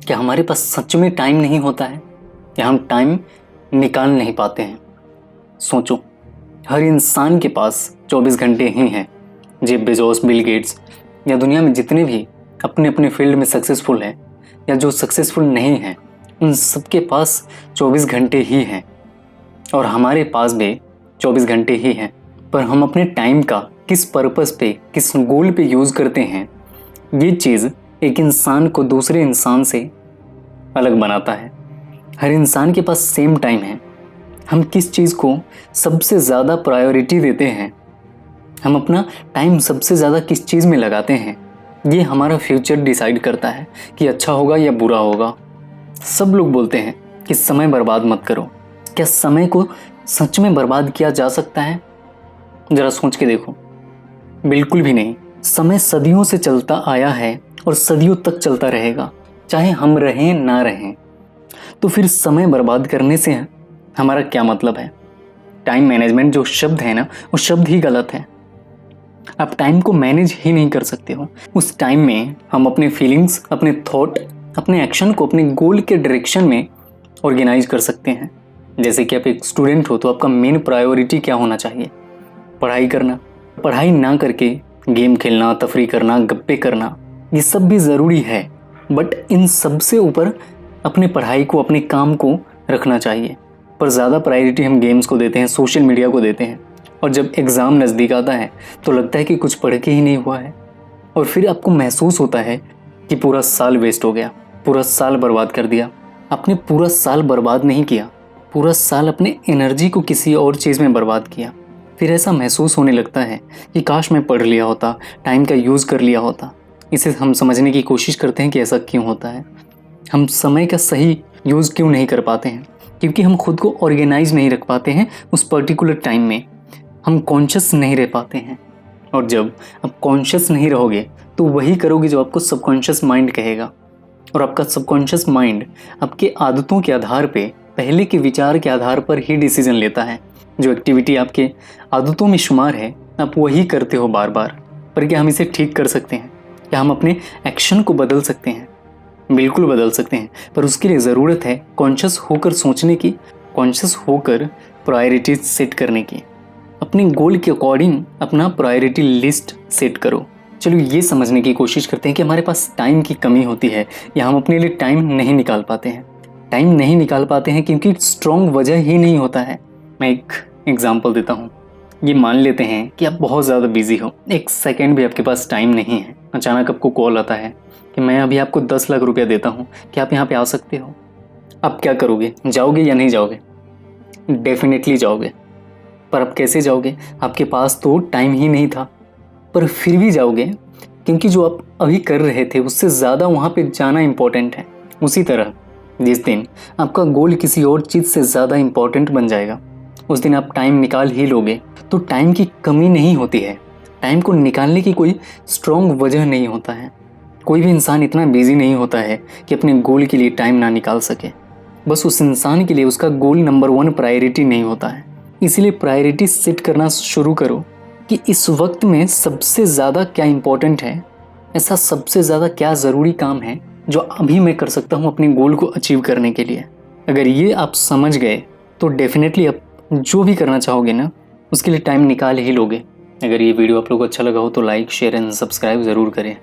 क्या हमारे पास सच में टाइम नहीं होता है या हम टाइम निकाल नहीं पाते हैं? सोचो, हर इंसान के पास 24 घंटे ही हैं। जेफ बेजोस, बिल गेट्स या दुनिया में जितने भी अपने अपने फील्ड में सक्सेसफुल हैं या जो सक्सेसफुल नहीं हैं, उन सबके पास 24 घंटे ही हैं और हमारे पास भी 24 घंटे ही हैं। पर हम अपने टाइम का किस पर्पस पे, किस गोल पे यूज़ करते हैं, ये चीज़ एक इंसान को दूसरे इंसान से अलग बनाता है। हर इंसान के पास सेम टाइम है। हम किस चीज़ को सबसे ज़्यादा प्रायोरिटी देते हैं, हम अपना टाइम सबसे ज़्यादा किस चीज़ में लगाते हैं, ये हमारा फ्यूचर डिसाइड करता है कि अच्छा होगा या बुरा होगा। सब लोग बोलते हैं कि समय बर्बाद मत करो। क्या समय को सच में बर्बाद किया जा सकता है? ज़रा सोच के देखो, बिल्कुल भी नहीं। समय सदियों से चलता आया है और सदियों तक चलता रहेगा, चाहे हम रहें ना रहें। तो फिर समय बर्बाद करने से हमारा क्या मतलब है? टाइम मैनेजमेंट जो शब्द है ना, वो शब्द ही गलत है। आप टाइम को मैनेज ही नहीं कर सकते हो। उस टाइम में हम अपने फीलिंग्स, अपने थॉट, अपने एक्शन को अपने गोल के डायरेक्शन में ऑर्गेनाइज कर सकते हैं। जैसे कि आप एक स्टूडेंट हो तो आपका मेन प्रायोरिटी क्या होना चाहिए? पढ़ाई करना। पढ़ाई ना करके गेम खेलना, तफरी करना, गप्पे करना, ये सब भी ज़रूरी है, बट इन सब से ऊपर अपने पढ़ाई को, अपने काम को रखना चाहिए। पर ज़्यादा प्रायोरिटी हम गेम्स को देते हैं, सोशल मीडिया को देते हैं, और जब एग्ज़ाम नज़दीक आता है तो लगता है कि कुछ पढ़ के ही नहीं हुआ है, और फिर आपको महसूस होता है कि पूरा साल वेस्ट हो गया, पूरा साल बर्बाद कर दिया। आपने पूरा साल बर्बाद नहीं किया, पूरा साल अपने एनर्जी को किसी और चीज़ में बर्बाद किया। फिर ऐसा महसूस होने लगता है कि काश मैं पढ़ लिया होता, टाइम का यूज़ कर लिया होता। इसे हम समझने की कोशिश करते हैं कि ऐसा क्यों होता है। हम समय का सही यूज़ क्यों नहीं कर पाते हैं? क्योंकि हम खुद को ऑर्गेनाइज नहीं रख पाते हैं उस पर्टिकुलर टाइम में। हम कॉन्शियस नहीं रह पाते हैं, और जब आप कॉन्शियस नहीं रहोगे तो वही करोगे जो आपको सबकॉन्शियस माइंड कहेगा, और आपका सबकॉन्शियस माइंड आपके आदतों के आधार पे, पहले के विचार के आधार पर ही डिसीजन लेता है। जो एक्टिविटी आपके आदतों में शुमार है, आप वही करते हो बार बार। पर क्या हम इसे ठीक कर सकते हैं? क्या हम अपने एक्शन को बदल सकते हैं? बिल्कुल बदल सकते हैं, पर उसके लिए ज़रूरत है कॉन्शियस होकर सोचने की, कॉन्शियस होकर प्रायोरिटीज सेट करने की। अपने गोल के अकॉर्डिंग अपना प्रायोरिटी लिस्ट सेट करो। चलो ये समझने की कोशिश करते हैं कि हमारे पास टाइम की कमी होती है या हम अपने लिए टाइम नहीं निकाल पाते हैं। टाइम नहीं निकाल पाते हैं क्योंकि स्ट्रॉन्ग वजह ही नहीं होता है। मैं एक एग्जांपल देता हूँ। ये मान लेते हैं कि आप बहुत ज़्यादा बिजी हो, एक सेकेंड भी आपके पास टाइम नहीं है। अचानक आपको कॉल आता है कि मैं अभी आपको 10 लाख रुपया देता हूँ, क्या आप यहाँ पे आ सकते हो? आप क्या करोगे? जाओगे या नहीं जाओगे? डेफिनेटली जाओगे। पर आप कैसे जाओगे? आपके पास तो टाइम ही नहीं था, पर फिर भी जाओगे क्योंकि जो आप अभी कर रहे थे उससे ज़्यादा वहाँ पे जाना इम्पोर्टेंट है। उसी तरह जिस दिन आपका गोल किसी और चीज़ से ज़्यादा इम्पोर्टेंट बन जाएगा, उस दिन आप टाइम निकाल ही लोगे। तो टाइम की कमी नहीं होती है, टाइम को निकालने की कोई स्ट्रॉन्ग वजह नहीं होता है। कोई भी इंसान इतना बिजी नहीं होता है कि अपने गोल के लिए टाइम ना निकाल सके। बस उस इंसान के लिए उसका गोल नंबर 1 प्रायोरिटी नहीं होता है। इसीलिए प्रायोरिटी सेट करना शुरू करो कि इस वक्त में सबसे ज़्यादा क्या इम्पोर्टेंट है, ऐसा सबसे ज़्यादा क्या ज़रूरी काम है जो अभी मैं कर सकता हूँ अपने गोल को अचीव करने के लिए। अगर ये आप समझ गए तो डेफिनेटली आप जो भी करना चाहोगे ना, उसके लिए टाइम निकाल ही लोगे। अगर ये वीडियो आप लोगों को अच्छा लगा हो तो लाइक, शेयर एंड सब्सक्राइब ज़रूर करें।